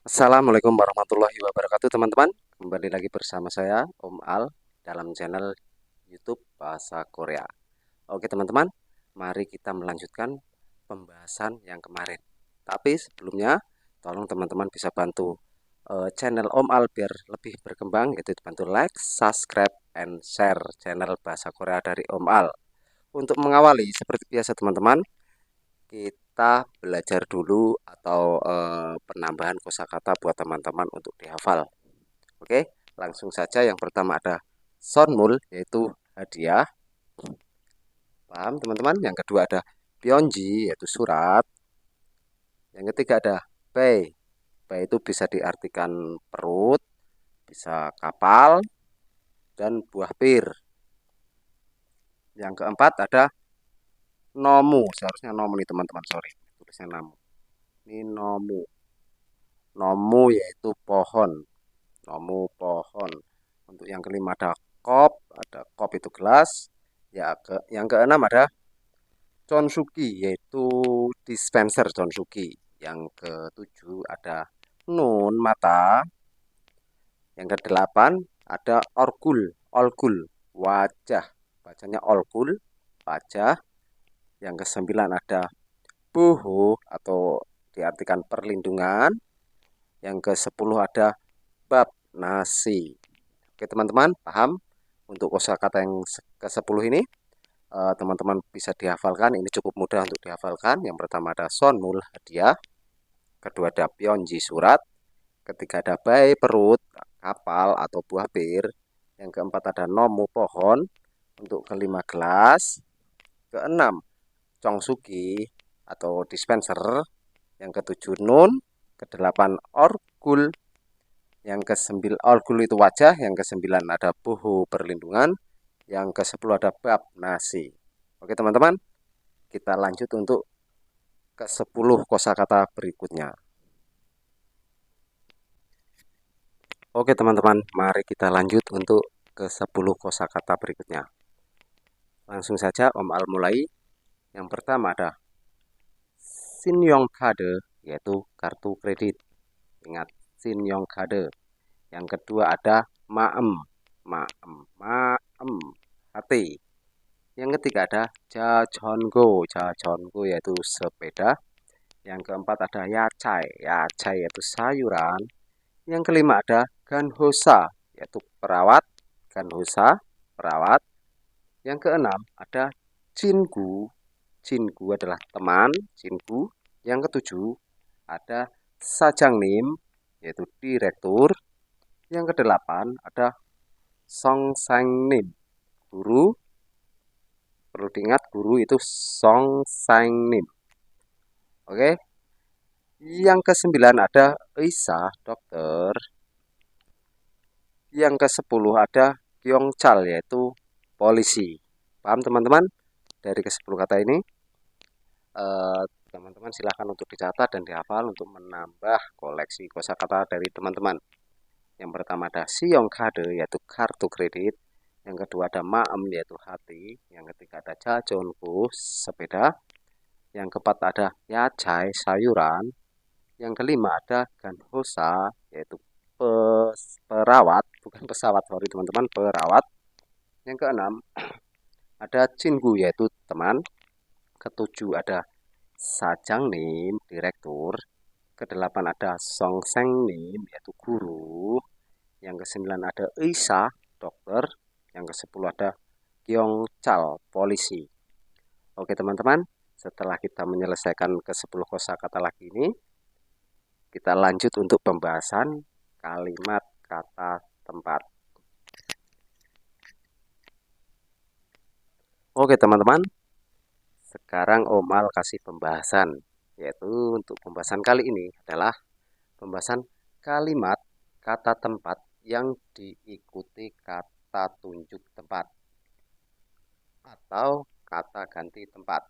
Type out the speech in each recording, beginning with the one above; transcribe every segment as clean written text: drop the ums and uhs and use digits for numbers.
Assalamualaikum warahmatullahi wabarakatuh teman-teman. Kembali lagi bersama saya Om Al dalam channel YouTube Bahasa Korea. Oke teman-teman, mari kita melanjutkan pembahasan yang kemarin. Tapi sebelumnya, tolong teman-teman bisa bantu channel Om Al biar lebih berkembang, yaitu bantu like, subscribe, and share channel Bahasa Korea dari Om Al. Untuk mengawali, seperti biasa teman-teman, kita belajar dulu atau penambahan kosakata buat teman-teman untuk dihafal. Oke, langsung saja yang pertama ada sonmul yaitu hadiah. Paham teman-teman? Yang kedua ada pionji yaitu surat. Yang ketiga ada bei. Bei itu bisa diartikan perut, bisa kapal dan buah pir. Yang keempat ada nomu. Seharusnya nomu nih teman-teman, sorry. Tulisnya namu. Ini nomu. Nomu yaitu pohon. Nomu pohon. Untuk yang kelima ada kop itu gelas. Ya, yang keenam ada consuki yaitu dispenser consuki. Yang ketujuh ada nun mata. Yang kedelapan ada olgul wajah. Bacanya olgul wajah. Yang kesembilan ada buhu atau diartikan perlindungan. Yang ke-10 ada bab nasi. Oke teman-teman, paham? Untuk kosakata yang ke-10 ini, teman-teman bisa dihafalkan. Ini cukup mudah untuk dihafalkan. Yang pertama ada sonmul hadiah, kedua ada pionji surat, ketiga ada bai perut, kapal atau buah bir, yang keempat ada nomu pohon, untuk kelima gelas, keenam congsuki atau dispenser, yang ketujuh nun, kedelapan orgul, yang ke-9 orgul itu wajah, yang ke-9 ada buhu perlindungan, yang ke-10 ada bab nasi. Oke teman-teman, kita lanjut untuk ke-10 kosakata berikutnya. Oke teman-teman, mari kita lanjut untuk ke-10 kosakata berikutnya. Langsung saja Om Al mulai. Yang pertama ada Kade, yaitu kartu kredit. Ingat, Kade. Yang kedua ada maem, maem, hati. Yang ketiga ada jajongo yaitu sepeda. Yang keempat ada yacai yaitu sayuran. Yang kelima ada ganhosa yaitu perawat, ganhosa perawat. Yang keenam ada cinku adalah teman, cinku. Yang ketujuh ada sajangnim yaitu direktur. Yang kedelapan ada songsangnim guru. Perlu diingat guru itu songsangnim. Oke. Yang ke-9 ada Isa, dokter. Yang ke-10 ada Kyongchal, yaitu polisi. Paham teman-teman? Dari ke-10 kata ini, teman-teman silahkan untuk dicatat dan dihafal untuk menambah koleksi kosakata dari teman-teman. Yang pertama ada Kade, yaitu kartu kredit. Yang kedua ada maem, yaitu hati. Yang ketiga ada jajonku, sepeda. Yang keempat ada yacai, sayuran. Yang kelima ada ganhosa, yaitu perawat, bukan pesawat, sorry teman-teman, perawat. Yang keenam ada cinggu, yaitu teman. Ketujuh ada sajangnim, direktur. Kedelapan ada songsengnim, yaitu guru. Yang kesembilan ada Isa, dokter. Yang ke-10 ada Kyongchal, polisi. Oke teman-teman, setelah kita menyelesaikan ke-10 kosakata lagi ini, kita lanjut untuk pembahasan kalimat kata tempat. Oke teman-teman, sekarang Omal kasih pembahasan, yaitu untuk pembahasan kali ini adalah pembahasan kalimat kata tempat yang diikuti kata tunjuk tempat atau kata ganti tempat.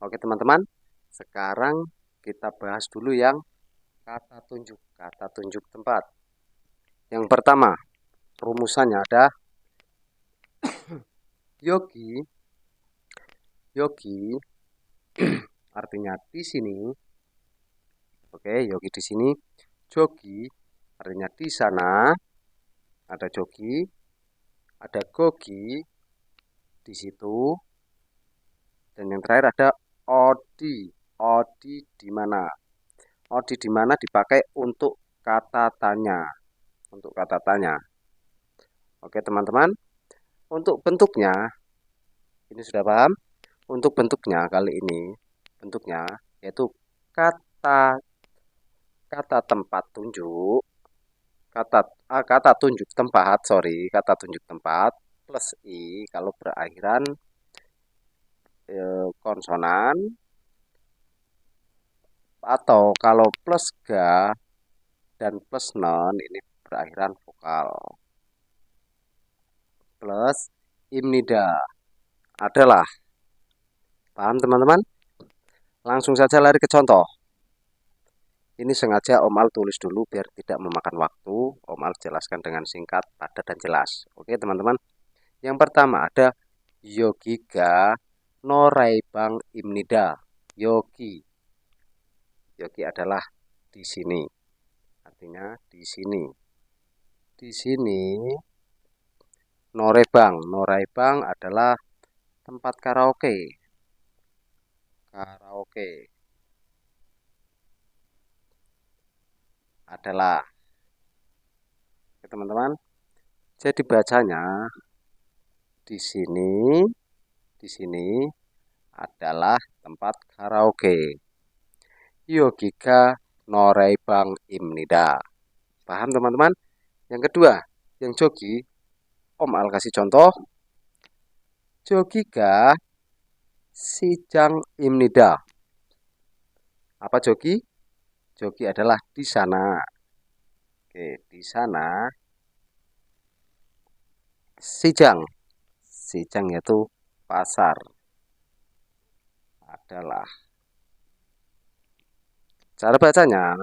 Oke teman-teman, sekarang kita bahas dulu yang kata tunjuk tempat. Yang pertama, rumusannya ada yogi. Yogi artinya di sini. Oke, yogi di sini. Jogi artinya di sana ada jogi, ada gogi di situ, dan yang terakhir ada odi. Odi di mana? Odi di mana dipakai untuk kata tanya. Untuk kata tanya. Oke, teman-teman. Untuk bentuknya, ini sudah paham? Untuk bentuknya kali ini, bentuknya yaitu kata kata tempat tunjuk, kata tunjuk tempat, kata tunjuk tempat plus i kalau berakhiran konsonan, atau kalau plus ga dan plus non ini berakhiran vokal. Plus imnida adalah. Paham teman-teman? Langsung saja lari ke contoh. Ini sengaja Om Al tulis dulu biar tidak memakan waktu. Om Al jelaskan dengan singkat, padat, dan jelas. Oke teman-teman. Yang pertama ada Yogiga Noraibang Imnida. Yogi. Yogi adalah di sini. Artinya di sini. Di sini Norebang. Noraibang adalah tempat karaoke. Karaoke adalah. Oke, teman-teman. Jadi bacanya di sini adalah tempat karaoke. Yogiga Noraibang Imnida. Paham teman-teman? Yang kedua, yang jogi, Om Al kasih contoh. Jogiga Sijang Imnida. Apa jogi? Jogi adalah di sana. Oke, di sana. Sijang. Sijang yaitu pasar. Adalah. Cara bacanya,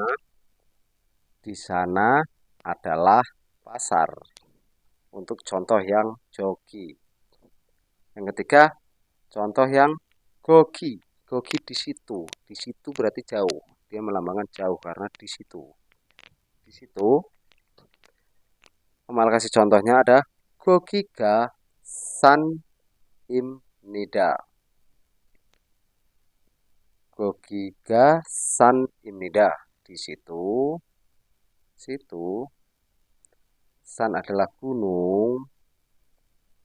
di sana adalah pasar. Untuk contoh yang jogi. Yang ketiga, contoh yang gogi. Gogi di situ. Di situ berarti jauh. Dia melambangkan jauh karena di situ. Di situ. Om Al kasih contohnya ada Gogiga San Imnida. Gogiga San Imnida. Di situ. Situ. San adalah gunung.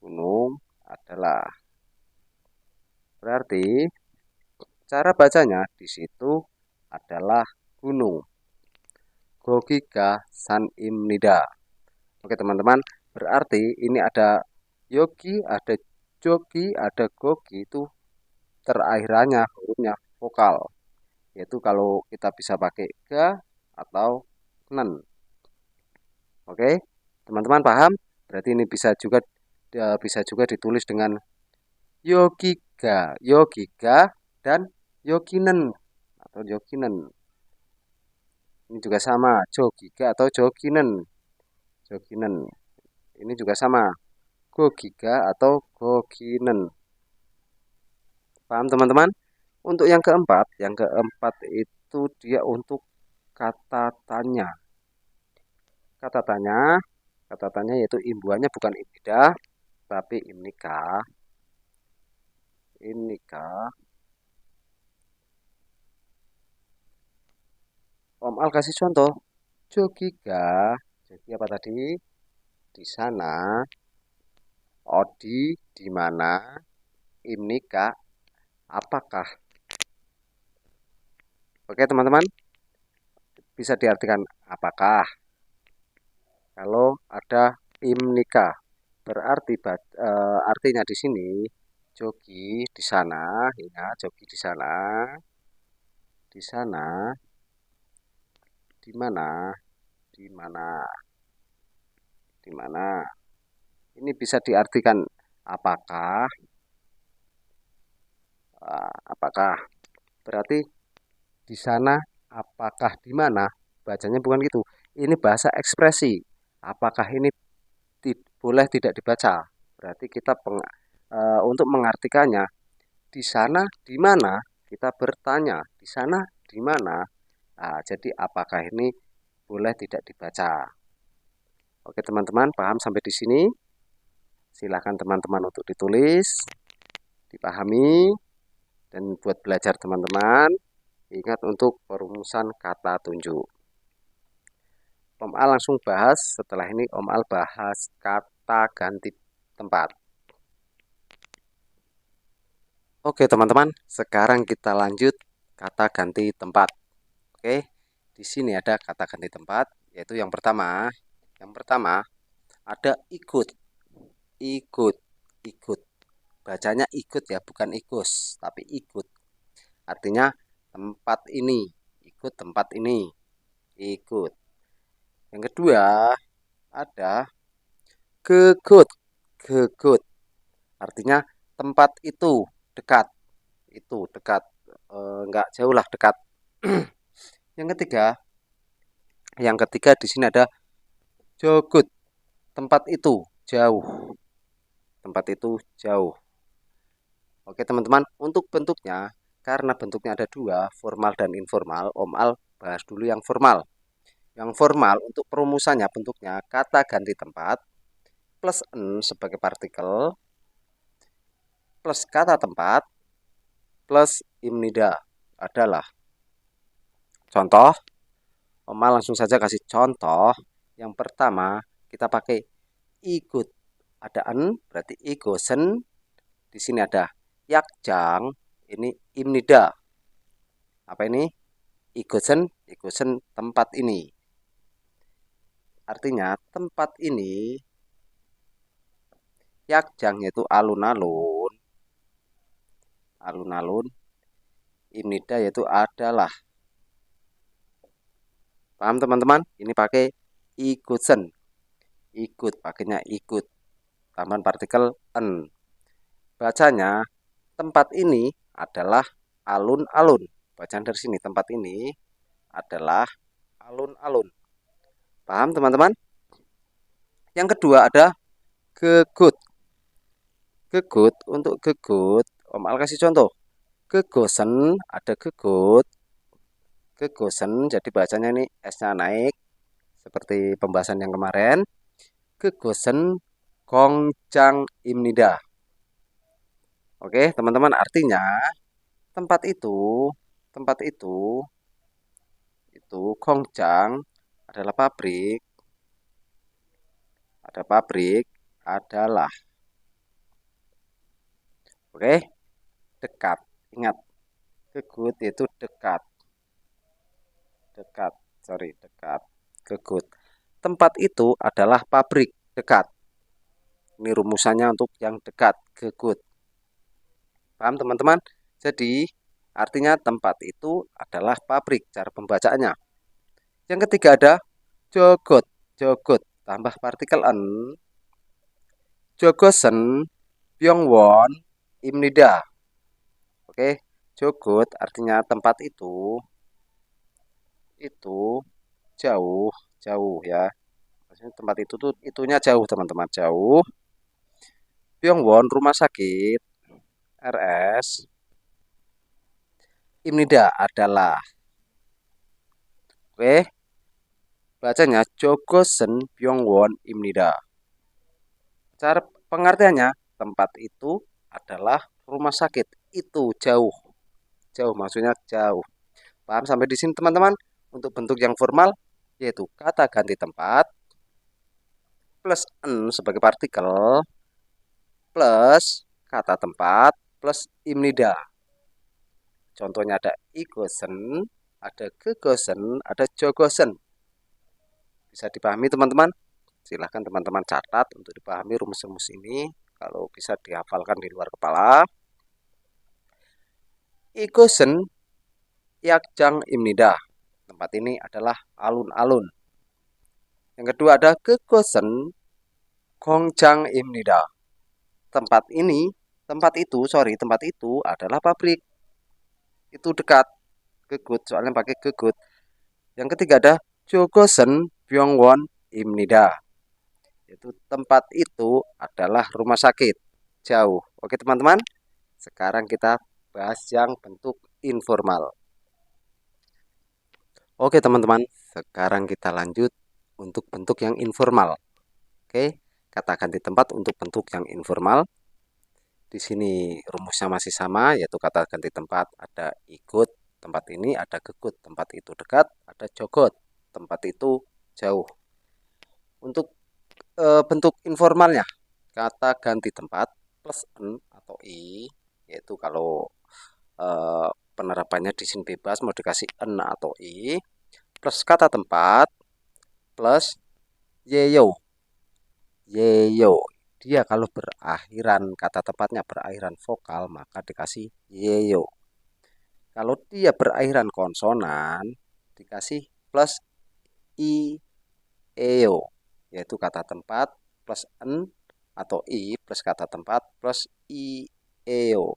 Gunung adalah. Berarti cara bacanya di situ adalah gunung. Gogiga San Imnida. Oke teman-teman, berarti ini ada yogi, ada jogi, ada gogi itu terakhirannya hurufnya vokal. Yaitu kalau kita bisa pakai ga atau nen. Oke, teman-teman paham? Berarti ini bisa juga ditulis dengan yogiga, yogiga dan yoginen atau yoginen. Ini juga sama, jogiga atau joginen. Joginen. Ini juga sama, gogiga atau goginen. Paham teman-teman? Untuk yang keempat itu dia untuk kata tanya. Kata tanya yaitu imbuhannya bukan imnida, tapi imnika. Imnika. Om Al kasih contoh. Jogiga. Jogi apa tadi? Di sana. Odi di mana? Imnika apakah? Oke teman-teman. Bisa diartikan apakah? Kalau ada imnika. Berarti artinya di sini jogi di sana, ya, jogi di sana. Di sana. Di mana? Di mana? Di mana? Ini bisa diartikan apakah? Apakah? Berarti di sana, apakah di mana? Bacanya bukan gitu. Ini bahasa ekspresi. Apakah ini boleh tidak dibaca? Berarti kita untuk mengartikannya di sana di mana? Kita bertanya di sana di mana? Nah, jadi apakah ini boleh tidak dibaca? Oke teman-teman, paham sampai di sini? Silakan teman-teman untuk ditulis, dipahami, dan buat belajar teman-teman, ingat untuk perumusan kata tunjuk. Om Al langsung bahas, setelah ini Om Al bahas kata ganti tempat. Oke teman-teman, sekarang kita lanjut kata ganti tempat. Oke, di sini ada kata ganti tempat, yaitu yang pertama. Yang pertama ada ikut, ikut, ikut. Bacanya ikut ya, bukan ikus, tapi ikut. Artinya tempat ini, ikut tempat ini, ikut. Yang kedua ada gegut, gegut. Artinya tempat itu dekat, itu dekat, enggak jauh lah, dekat. Yang ketiga di sini ada jogut, tempat itu jauh, tempat itu jauh. Oke teman-teman, untuk bentuknya, karena bentuknya ada dua, formal dan informal, Om Al bahas dulu yang formal. Yang formal untuk perumusannya bentuknya kata ganti tempat plus n sebagai partikel plus kata tempat plus imnida adalah. Contoh, Om Al langsung saja kasih contoh. Yang pertama kita pakai ikut, ada n berarti igosen. Di sini ada yakjang, ini imnida. Apa ini? Igosen, igosen tempat ini. Artinya tempat ini yakjang yaitu alun-alun, alun-alun. Imnida yaitu adalah. Paham teman-teman? Ini pakai ikusen, ikut, pakainya ikut. Tambahan partikel n. Bacanya tempat ini adalah alun-alun. Bacaan dari sini tempat ini adalah alun-alun. Paham teman-teman? Yang kedua ada gegut. Gegut, untuk gegut Om Al kasih contoh. Gegosen, ada gegut, gegosen, jadi bacanya ini S-nya naik seperti pembahasan yang kemarin. Gegosen Gongcang Imnida. Oke teman-teman, artinya tempat itu Gongcang adalah pabrik, ada pabrik adalah. Oke, dekat, ingat gegut itu dekat, dekat, dekat, gegut. Tempat itu adalah pabrik dekat. Ini rumusannya untuk yang dekat, gegut. Paham teman-teman? Jadi artinya tempat itu adalah pabrik, cara pembacaannya. Yang ketiga ada jogot, jogot tambah partikel n. Jogosen Byongwon Imnida. Oke, jogot artinya tempat itu jauh, jauh ya. Maksudnya tempat itu tuh itunya jauh teman-teman, jauh. Byongwon rumah sakit, RS. Imnida adalah. Oke, bacanya Jogosen Byongwon Imnida. Cara pengertiannya, tempat itu adalah rumah sakit. Itu jauh, jauh maksudnya jauh. Paham sampai di sini teman-teman? Untuk bentuk yang formal yaitu kata ganti tempat plus n sebagai partikel plus kata tempat plus imnida. Contohnya ada igosen, ada gegosen, ada jogosen. Bisa dipahami teman-teman? Silahkan teman-teman catat untuk dipahami rumus-rumus ini. Kalau bisa dihafalkan di luar kepala. Igosen yakjang imnida. Tempat ini adalah alun-alun. Yang kedua ada gegosen Gongcang Imnida. Tempat itu adalah pabrik. Itu dekat, gegut, soalnya pakai gegut. Yang ketiga ada Jogosen Byongwon Imnida. Itu tempat itu adalah rumah sakit, jauh. Oke teman-teman, sekarang kita bahas yang bentuk informal. Oke teman-teman, sekarang kita lanjut untuk bentuk yang informal. Oke, kata ganti tempat untuk bentuk yang informal. Di sini rumusnya masih sama, yaitu kata ganti tempat ada ikut, tempat ini ada gekut, tempat itu dekat, ada jogot, tempat itu jauh. Untuk bentuk informalnya, kata ganti tempat plus n atau i, yaitu kalau eh, penerapannya di sini bebas mau dikasih n atau i, plus kata tempat plus yeyo. Yeyo. Dia kalau berakhiran kata tempatnya berakhiran vokal maka dikasih yeyo. Kalau dia berakhiran konsonan dikasih plus i eo, yaitu kata tempat plus n atau i plus kata tempat plus i eo.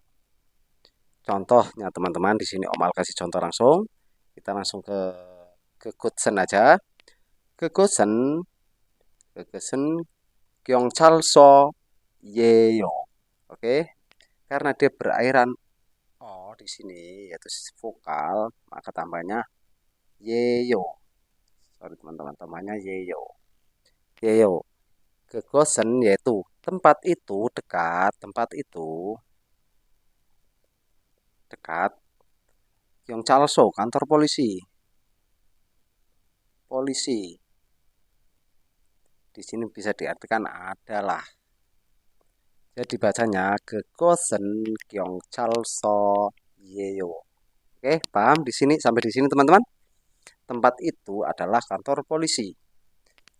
Contohnya teman-teman di sini Om Al kasih contoh langsung. Kita langsung ke Goodsen aja. Ke Goodsen Kyongchal so yeyo. Oke. Karena dia berakhiran o di sini yaitu vokal, maka tambahnya yeyo. Sorry teman-teman, tambahnya yeyo. Yeyo. Kegosen yaitu tempat itu dekat, tempat itu dekat. Kyongchal so kantor polisi. Polisi. Di sini bisa diartikan adalah. Jadi bacanya Gegosen Kyongchal so yeyo. Oke, paham di sini sampai di sini teman-teman? Tempat itu adalah kantor polisi.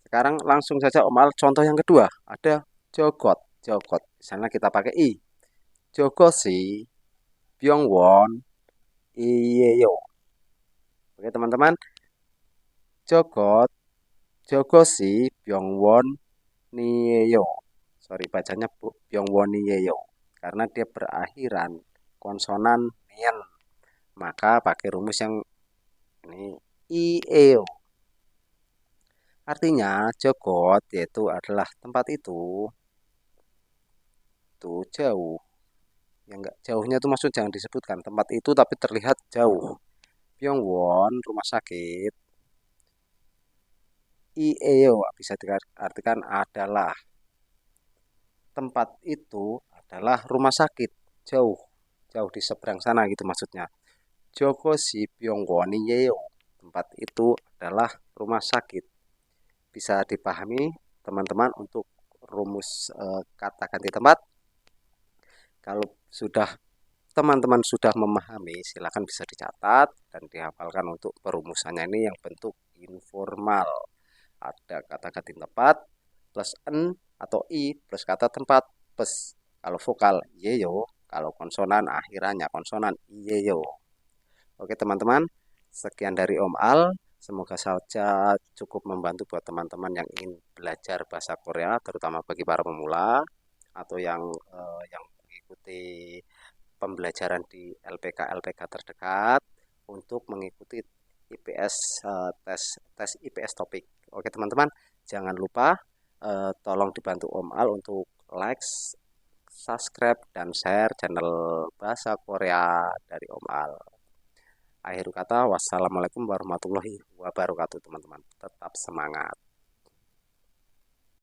Sekarang langsung saja Om Al contoh yang kedua. Ada jogot. Jogot. Di sana kita pakai i. Jogosi Byongwon iyeyo. Oke teman-teman. Jogot. Jogosi Byongwon niyeyo. Sorry bacanya Byongwon niyeyo. Karena dia berakhiran konsonan nien. Maka pakai rumus yang ini ieo. Artinya jogot yaitu adalah tempat itu jauh. Yang enggak jauhnya itu maksud jangan disebutkan tempat itu tapi terlihat jauh. Byongwon rumah sakit. Ieo bisa diartikan adalah tempat itu adalah rumah sakit jauh jauh di seberang sana gitu maksudnya. Joko si Byongwon Ieo tempat itu adalah rumah sakit. Bisa dipahami teman-teman untuk rumus kata ganti tempat. Kalau sudah teman-teman sudah memahami, silakan bisa dicatat dan dihafalkan untuk perumusannya ini yang bentuk informal. Ada kata ganti tempat plus n atau i plus kata tempat plus kalau vokal yeyo, kalau konsonan akhirannya konsonan iyeyo. Oke teman-teman, sekian dari Om Al. Semoga saja cukup membantu buat teman-teman yang ingin belajar bahasa Korea, terutama bagi para pemula atau yang mengikuti pembelajaran di LPK terdekat untuk mengikuti IPS tes IPS topik. Oke teman-teman, jangan lupa tolong dibantu Om Al untuk like, subscribe dan share channel Bahasa Korea dari Om Al. Akhir kata, wassalamualaikum warahmatullahi wabarakatuh teman-teman. Tetap semangat.